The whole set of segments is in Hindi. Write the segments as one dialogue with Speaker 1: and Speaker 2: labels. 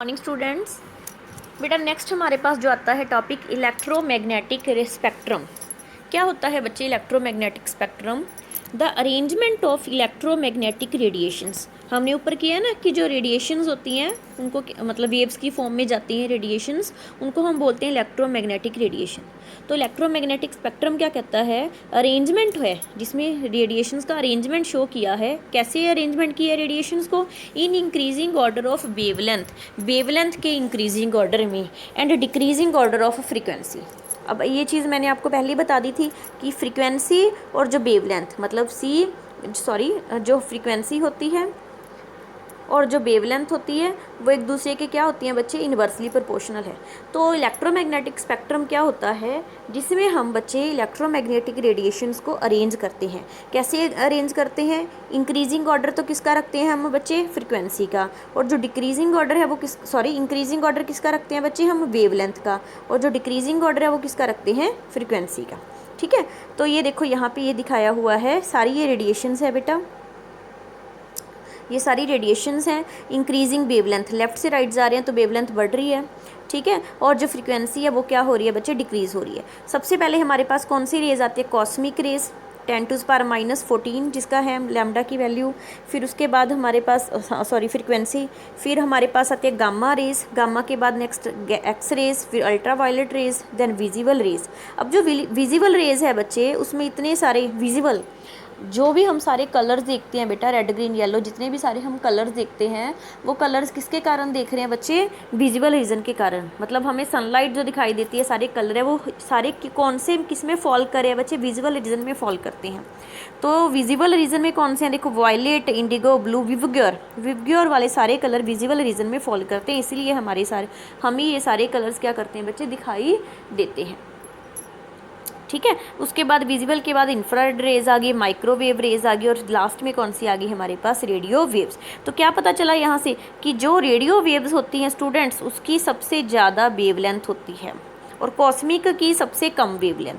Speaker 1: Morning students. बेटा नेक्स्ट हमारे पास जो आता है टॉपिक इलेक्ट्रोमैग्नेटिक स्पेक्ट्रम। क्या होता है बच्चे electromagnetic spectrum? The arrangement of electromagnetic radiations. हमने ऊपर किया ना कि जो रेडिएशंस होती हैं उनको मतलब वेव्स की फॉर्म में जाती हैं रेडिएशंस, उनको हम बोलते हैं इलेक्ट्रोमैग्नेटिक रेडिएशन। तो इलेक्ट्रोमैग्नेटिक स्पेक्ट्रम क्या कहता है? अरेंजमेंट है जिसमें रेडिएशंस का अरेंजमेंट शो किया है। कैसे अरेंजमेंट किया है रेडिएशंस को? In increasing order of wavelength के इंक्रीजिंग ऑर्डर में and decreasing order of frequency. अब ये चीज़ मैंने आपको पहले ही बता दी थी कि फ्रीक्वेंसी और जो वेवलेंथ मतलब जो फ्रीक्वेंसी होती है और जो वेवलेंथ होती है वो एक दूसरे के क्या होती हैं बच्चे? इन्वर्सली प्रोपोर्शनल है। तो इलेक्ट्रोमैग्नेटिक स्पेक्ट्रम क्या होता है? जिसमें हम बच्चे इलेक्ट्रोमैग्नेटिक रेडिएशंस को अरेंज करते हैं। कैसे अरेंज करते हैं? इंक्रीजिंग ऑर्डर तो किसका रखते हैं हम बच्चे? फ्रीक्वेंसी का। और जो डिक्रीजिंग ऑर्डर है वो इंक्रीजिंग ऑर्डर किसका रखते हैं बच्चे? हम वेवलेंथ का। और जो डिक्रीजिंग ऑर्डर है वो किसका रखते हैं? फ्रीक्वेंसी का। ठीक है, तो ये देखो यहाँ पे ये दिखाया हुआ है, सारी ये रेडिएशंस है बेटा, ये सारी रेडिएशंस हैं। इंक्रीजिंग वेवलेंथ, लेफ्ट से राइट जा रहे हैं तो वेवलेंथ बढ़ रही है। ठीक है, और जो फ्रीक्वेंसी है वो क्या हो रही है बच्चे? डिक्रीज़ हो रही है। सबसे पहले हमारे पास कौन सी रेज आती है? कॉस्मिक रेज 10⁻⁻14 जिसका है लैम्डा की वैल्यू। फिर उसके बाद हमारे पास फ्रीक्वेंसी। फिर हमारे पास आती है गामा रेज, गामा के बाद नेक्स्ट एक्स रेज, फिर ultraviolet rays, then visible rays. अब जो विजिबल रेज है बच्चे उसमें इतने सारे विजिबल जो भी हम सारे कलर्स देखते हैं बेटा, रेड ग्रीन येलो, जितने भी सारे हम कलर्स देखते हैं वो कलर्स किसके कारण देख रहे हैं बच्चे? विजिबल रीजन के कारण। मतलब हमें सनलाइट जो दिखाई देती है, सारे कलर है वो सारे कौन से किस में फॉल करे हैं बच्चे? विजिबल रीजन में फॉल करते हैं। तो विजिबल रीजन में कौन से हैं? देखो वायलेट, इंडिगो, ब्लू, विवग्योर वाले सारे कलर विजिबल रीजन में फॉल करते हैं। इसीलिए हमें ये सारे कलर्स क्या करते हैं बच्चे? दिखाई देते हैं। ठीक है, उसके बाद विजिबल के बाद इंफ्रारेड रेज आ गई, माइक्रोवेव रेज आ गई, और लास्ट में कौन सी आ गई हमारे पास? Radio waves. तो क्या पता चला यहाँ से कि जो रेडियो वेव्स होती हैं स्टूडेंट्स उसकी सबसे ज़्यादा वेवलेंथ होती है और कॉस्मिक की सबसे कम वेवलेंथ।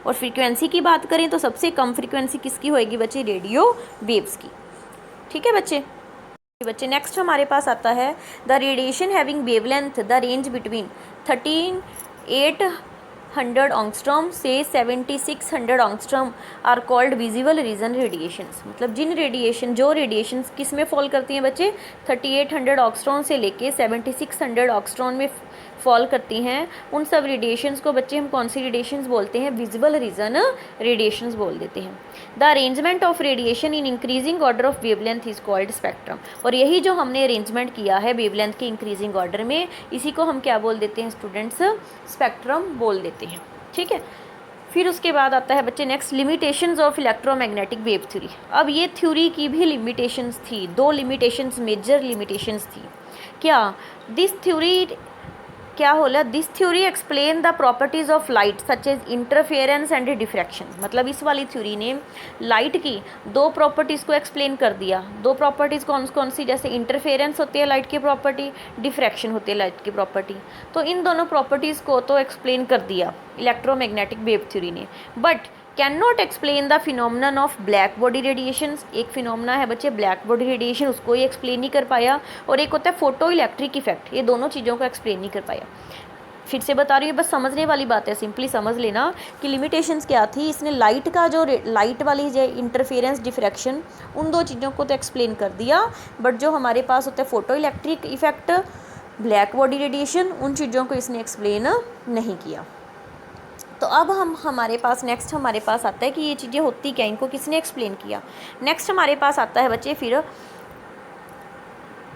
Speaker 1: और फ्रीक्वेंसी की बात करें तो सबसे कम फ्रीक्वेंसी किसकी होएगी बच्चे? रेडियो वेव्स की। ठीक है बच्चे नेक्स्ट हमारे पास आता है the radiation having wavelength the range between 13,800 angstrom से 7,600 angstrom are called visible region radiations. मतलब जो रेडिएशंस किस में फॉल करती हैं बच्चे? 3800 ऑंगस्ट्रॉम से लेके 7600 ऑंगस्ट्रॉम में फॉल करती हैं। उन सब रेडिएशंस को बच्चे हम कौन सी रेडिएशंस बोलते हैं? विजिबल रीजन रेडिएशंस बोल देते हैं। The arrangement of radiation in increasing order of wavelength is called spectrum. और यही जो हमने अरेंजमेंट किया है वेवलेंथ के इंक्रीजिंग ऑर्डर में, इसी को हम क्या बोल देते हैं स्टूडेंट्स? स्पेक्ट्रम बोल देते हैं। ठीक है, फिर उसके बाद आता है बच्चे next limitations of electromagnetic wave theory. अब ये थ्योरी की भी लिमिटेशंस थी, दो लिमिटेशंस, मेजर लिमिटेशंस थी। This theory explain the properties of light such as interference and diffraction. मतलब इस वाली थ्योरी ने लाइट की दो प्रॉपर्टीज़ को एक्सप्लेन कर दिया। दो प्रॉपर्टीज़ कौन कौन सी? जैसे इंटरफेरेंस होती है लाइट की प्रॉपर्टी, डिफ्रैक्शन होती है लाइट की प्रॉपर्टी। तो इन दोनों प्रॉपर्टीज़ को तो एक्सप्लेन कर दिया इलेक्ट्रोमैग्नेटिक वेव थ्योरी ने, but can not explain the phenomenon of black body radiations. एक फिनोमिना है बच्चे ब्लैक बॉडी रेडिएशन, उसको ही एक्सप्लेन नहीं कर पाया। और एक होता है फोटो इलेक्ट्रिक इफेक्ट, ये दोनों चीज़ों को एक्सप्लेन नहीं कर पाया। फिर से बता रही हूँ, बस समझने वाली बात है, सिंपली समझ लेना कि लिमिटेशंस क्या थी। इसने लाइट का जो लाइट वाली जो इंटरफेरेंस, डिफ्रैक्शन, उन दो चीज़ों को तो एक्सप्लेन कर दिया, बट जो हमारे पास होता है photo electric effect, black body radiation, उन चीज़ों को इसने एक्सप्लेन नहीं किया। तो अब हमारे पास आता है कि ये चीज़ें होती क्या, इनको किसने एक्सप्लेन किया। नेक्स्ट हमारे पास आता है बच्चे फिर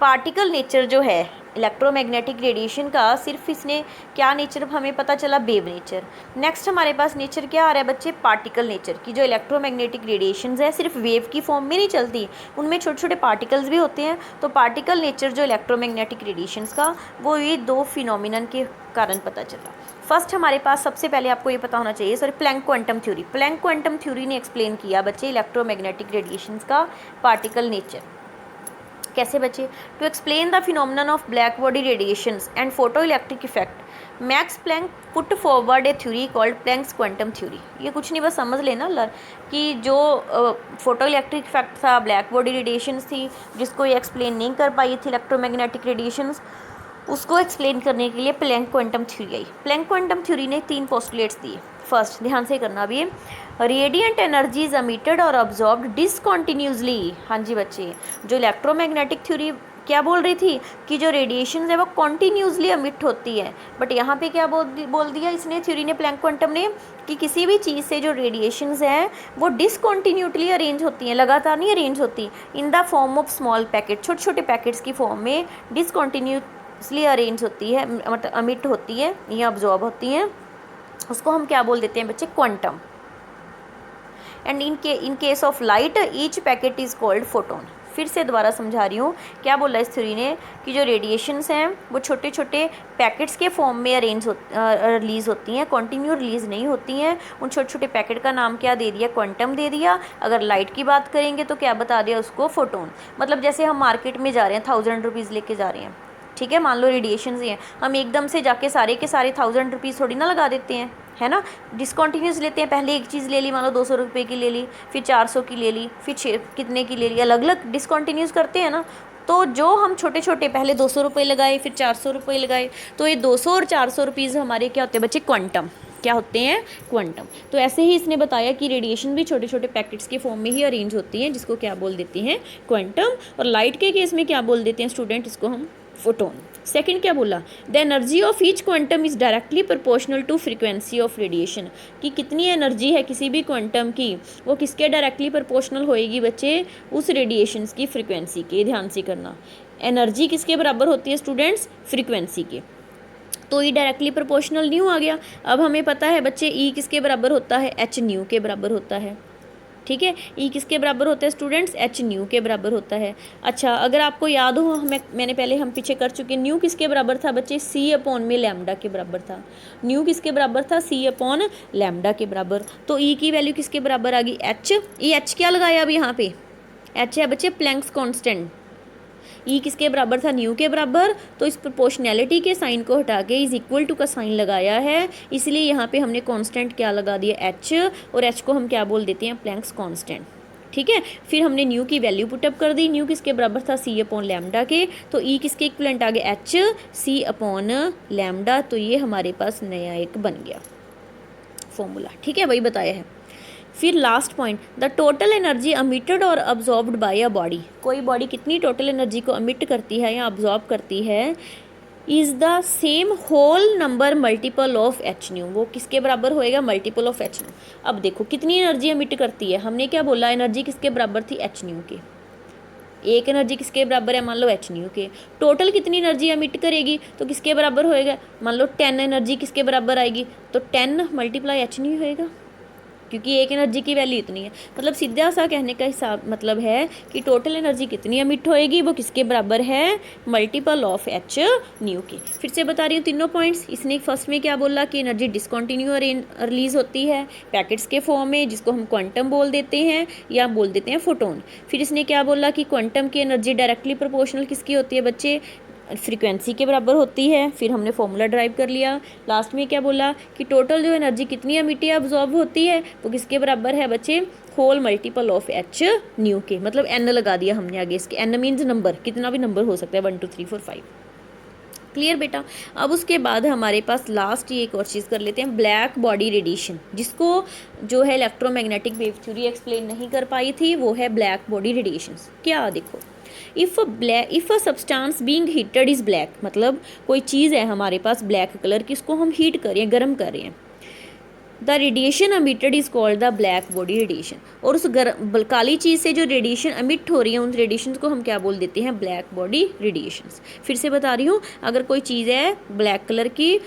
Speaker 1: पार्टिकल नेचर जो है इलेक्ट्रोमैग्नेटिक रेडिएशन का। सिर्फ इसने क्या नेचर हमें पता चला? Wave nature. नेक्स्ट हमारे पास नेचर क्या आ रहा है बच्चे? पार्टिकल नेचर की। जो इलेक्ट्रोमैग्नेटिक रेडिएशंस है सिर्फ वेव की फॉर्म में नहीं चलती, उनमें छोटे छोटे पार्टिकल्स भी होते हैं। तो पार्टिकल नेचर जो इलेक्ट्रोमैग्नेटिक रेडिएशंस का, वो ये दो फिनोमिनन के कारण पता चला। फर्स्ट हमारे पास सबसे पहले आपको ये पता होना चाहिए, Planck quantum theory. Planck quantum theory ने एक्सप्लेन किया बच्चे इलेक्ट्रोमैग्नेटिक रेडिएशंस का पार्टिकल नेचर। कैसे बच्चे? To explain the phenomenon of black body radiations and photoelectric effect Max Planck put forward a theory called Planck's quantum theory. ये कुछ नहीं, बस समझ लेना कि जो फोटो इलेक्ट्रिक इफेक्ट था, ब्लैक बॉडी रेडिएशंस थी, जिसको ये एक्सप्लेन नहीं कर पाई थी इलेक्ट्रोमैग्नेटिक रेडिएशंस, उसको एक्सप्लेन करने के लिए प्लैंक क्वांटम थ्योरी आई। प्लैंक क्वांटम थ्योरी ने 3 पोस्टुलेट्स दिए। फर्स्ट, ध्यान से करना भी, रेडिएंट एनर्जी इज एमिटेड और अब्जॉर्ब्ड डिसकॉन्टिन्यूसली। हाँ जी बच्चे, जो इलेक्ट्रोमैग्नेटिक थ्योरी क्या बोल रही थी कि जो रेडिएशन है वो कॉन्टीन्यूसली एमिट होती है, बट यहाँ पे क्या बोल दिया इसने, थ्योरी ने, प्लैंक क्वांटम ने, कि किसी भी चीज़ से जो रेडिएशंस हैं वो डिसकॉन्टीन्यूटली अरेंज होती हैं, लगातार नहीं अरेंज होती, in the form of small packet, छोटे छोटे पैकेट्स की फॉर्म में डिसकॉन्टीन्यूसली अरेंज होती है, मतलब अमिट होती है या अब्जॉर्ब होती हैं। उसको हम क्या बोल देते हैं बच्चे, quantum. And in case of light each packet is called photon. फिर से दोबारा समझा रही हूँ, क्या बोला इस थ्योरी ने कि जो रेडिएशंस हैं वो छोटे छोटे पैकेट्स के फॉर्म में रिलीज़ होती हैं, कॉन्टिन्यू रिलीज़ नहीं होती हैं। उन छोटे छोटे पैकेट का नाम क्या दे दिया, क्वांटम दे दिया। अगर लाइट की बात करेंगे तो क्या बता दिया उसको, फोटोन। मतलब जैसे हम मार्केट में जा रहे हैं, 1000 रुपीज़ लेके जा रहे हैं, ठीक है, मान लो रेडिएशंस ही हैं, हम एकदम से जाके सारे के सारे 1000 रुपीज़ थोड़ी ना लगा देते हैं, है ना, डिसकॉन्टीन्यूस लेते हैं। पहले एक चीज़ ले ली, मान लो 200 रुपये की ले ली, फिर 400 की ले ली, फिर कितने की ले ली, अलग अलग डिसकॉन्टीन्यूस करते हैं ना। तो जो हम छोटे छोटे पहले 200 रुपये लगाए, फिर 400 रुपये लगाए, तो ये 200 और 400 रुपीज़ हमारे क्या होते हैं बच्चे, क्वांटम। क्या होते हैं, क्वांटम। तो ऐसे ही इसने बताया कि रेडिएशन भी छोटे छोटे पैकेट्स के फॉर्म में ही अरेंज होती हैं, जिसको क्या बोल देते हैं, क्वांटम। और लाइट के केस में क्या बोल देते हैं स्टूडेंट, इसको हम फोटोन। सेकंड क्या बोला, the energy of each quantum is directly proportional to frequency of radiation, कि कितनी एनर्जी है किसी भी क्वांटम की, वो किसके डायरेक्टली प्रोपोर्शनल होएगी बच्चे, उस रेडिएशन की फ्रीक्वेंसी के। ध्यान से करना, एनर्जी किसके बराबर होती है स्टूडेंट्स, फ्रीक्वेंसी के। तो ई डायरेक्टली प्रोपोर्शनल न्यू आ गया। अब हमें पता है बच्चे ई किसके बराबर होता है, एच न्यू के बराबर होता है, ठीक है। ई किसके बराबर होता है स्टूडेंट्स, एच न्यू के बराबर होता है। अच्छा, अगर आपको याद हो, मैंने पहले हम पीछे कर चुके, न्यू किसके बराबर था बच्चे, सी अपॉन में लैम्डा के बराबर था। न्यू किसके बराबर था, सी अपॉन लैम्डा के बराबर। तो ई की वैल्यू किसके बराबर आ गई, एच। ई एच क्या लगाया अब यहाँ पे, एच है बच्चे प्लैंक्स कॉन्स्टेंट। ई किसके बराबर था, न्यू के बराबर। तो इस प्रोपोर्शनैलिटी के साइन को हटा के इज इक्वल टू का साइन लगाया है, इसलिए यहाँ पे हमने कांस्टेंट क्या लगा दिया, एच। और एच को हम क्या बोल देते हैं, प्लैंक्स कांस्टेंट, ठीक है। फिर हमने न्यू की वैल्यू पुटअप कर दी, न्यू किसके बराबर था, सी अपॉन लैम्डा के। तो ई किसके इक्विवेलेंट आ गया, एच सी अपॉन लैम्डा। तो ये हमारे पास नया एक बन गया फॉर्मूला, ठीक है, वही बताया है। फिर last point, the total energy emitted और अब्जॉर्ब्ड बाय अ बॉडी, कोई बॉडी कितनी टोटल एनर्जी को अमिट करती है या अब्जॉर्ब करती है, is the same whole number multiple of H nu, वो किसके बराबर होएगा, मल्टीपल ऑफ एच न्यू। अब देखो कितनी एनर्जी अमिट करती है, हमने क्या बोला, एनर्जी किसके बराबर थी, एच न्यू के। एक एनर्जी किसके बराबर है, मान लो एच न्यू के। टोटल कितनी एनर्जी अमिट करेगी तो किसके बराबर होएगा, मान लो 10 एनर्जी किसके बराबर आएगी, तो 10 मल्टीप्लाई एच न्यू होएगा, क्योंकि एक एनर्जी की वैल्यू इतनी है। मतलब सीधा सा कहने का हिसाब मतलब है कि टोटल एनर्जी कितनी अमिट होएगी, वो किसके बराबर है, मल्टीपल ऑफ एच न्यू की। फिर से बता रही हूँ तीनों पॉइंट्स। इसने फर्स्ट में क्या बोला कि एनर्जी डिसकॉन्टिन्यू रिलीज होती है पैकेट्स के फॉर्म में, जिसको हम क्वांटम बोल देते हैं या बोल देते हैं फोटोन। फिर इसने क्या बोला कि क्वांटम की एनर्जी डायरेक्टली प्रोपोर्शनल किसकी होती है बच्चे, फ्रीक्वेंसी के बराबर होती है। फिर हमने फॉर्मूला ड्राइव कर लिया। लास्ट में क्या बोला कि टोटल जो एनर्जी कितनी अमिटी अब्जॉर्ब होती है वो किसके बराबर है बच्चे, whole multiple of H nu के। मतलब एन लगा दिया हमने आगे इसके, एन मीन्स नंबर, कितना भी नंबर हो सकता है, 1 2 3 4 5। क्लियर बेटा। अब उसके बाद हमारे पास लास्ट ये एक और चीज़ कर लेते हैं, ब्लैक बॉडी रेडिएशन, जिसको जो है इलेक्ट्रोमैग्नेटिक वेव थ्योरी एक्सप्लेन नहीं कर पाई थी, वो है ब्लैक बॉडी रेडिएशन। क्या देखो, if a substance being heated is black, मतलब कोई चीज़ है हमारे पास ब्लैक कलर की, इसको हम हीट कर रहे हैं, गर्म कर रहे हैं, the radiation emitted is called the black body radiation. और उस काली चीज़ से जो रेडिएशन अमिट हो रही है, उन रेडिएशन को हम क्या बोल देते हैं, ब्लैक बॉडी रेडिएशन। फिर से बता रही हूँ, अगर कोई चीज़ है ब्लैक कलर की,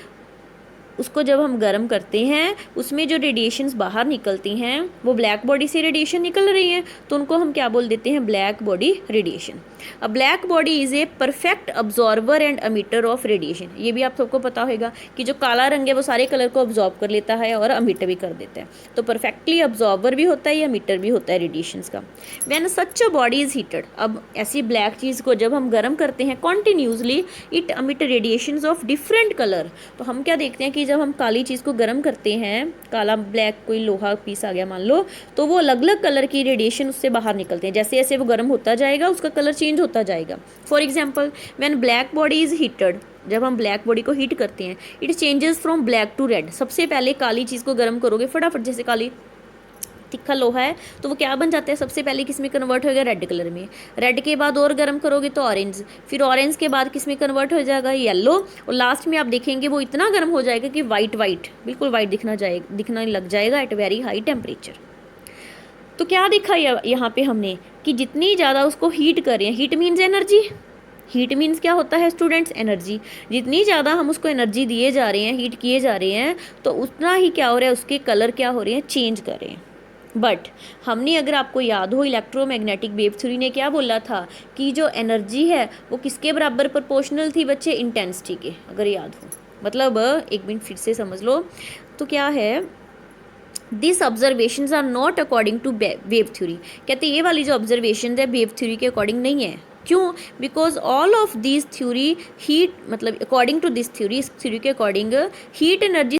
Speaker 1: उसको जब हम गर्म करते हैं, उसमें जो रेडिएशंस बाहर निकलती हैं वो ब्लैक बॉडी से रेडिएशन निकल रही हैं, तो उनको हम क्या बोल देते हैं, black body radiation. A black body is a perfect absorber and ammeter of radiation. ये भी आप सबको पता होगा कि जो काला रंग है वो सारे कलर को अब्जॉर्ब कर लेता है और अमिट भी कर देता है, तो परफेक्टली अब्जॉर्बर भी होता है या अमिटर भी होता है रेडिएशंस का। When such a body is heated, अब ऐसी ब्लैक चीज़ को जब हम गर्म करते हैं कॉन्टिन्यूसली, इट अमिट रेडिएशंस ऑफ डिफरेंट कलर। तो हम क्या देखते हैं कि जब हम काली चीज़ को गर्म करते हैं, काला ब्लैक कोई लोहा पीस आ गया मान लो, तो वो अलग अलग कलर की रेडिएशन उससे बाहर निकलते हैं। जैसे जैसे वो गर्म होता जाएगा उसका कलर चेंज होता जाएगा। For example, when black body is heated, जब हम ब्लैक बॉडी को हीट करते हैं, it changes from black to red. सबसे पहले काली चीज़ को गर्म करोगे फटाफट, जैसे काली तिखा लोहा है तो वो क्या बन जाता है, सबसे पहले किस में कन्वर्ट हो गया, रेड कलर में। रेड के बाद और गर्म करोगे तो ऑरेंज, फिर ऑरेंज के बाद किस में कन्वर्ट हो जाएगा, येलो, और लास्ट में आप देखेंगे वो इतना गर्म हो जाएगा कि वाइट बिल्कुल वाइट दिखना लग जाएगा एट वेरी हाई टेम्परेचर। तो क्या देखा यहाँ पे हमने कि जितनी ज़्यादा उसको हीट कर रहे हैं, heat means energy, heat means क्या होता है स्टूडेंट्स, एनर्जी। जितनी ज़्यादा हम उसको एनर्जी दिए जा रहे हैं, हीट किए जा रहे हैं, तो उतना ही क्या हो रहा है, उसके कलर क्या हो रहे हैं, चेंज कर रहे हैं। बट हमने, अगर आपको याद हो, इलेक्ट्रोमैग्नेटिक वेव थ्योरी ने क्या बोला था कि जो एनर्जी है वो किसके बराबर प्रोपोर्शनल थी बच्चे, इंटेंसिटी के, अगर याद हो। मतलब एक मिनट फिर से समझ लो, तो क्या है, this observations are not according to wave theory. कहते ये वाली जो ऑब्जर्वेशन है वेव थ्योरी के अकॉर्डिंग नहीं है। क्यों? Because all of this theory heat, मतलब अकॉर्डिंग टू दिस थ्योरी, इस थ्योरी के अकॉर्डिंग हीट एनर्जी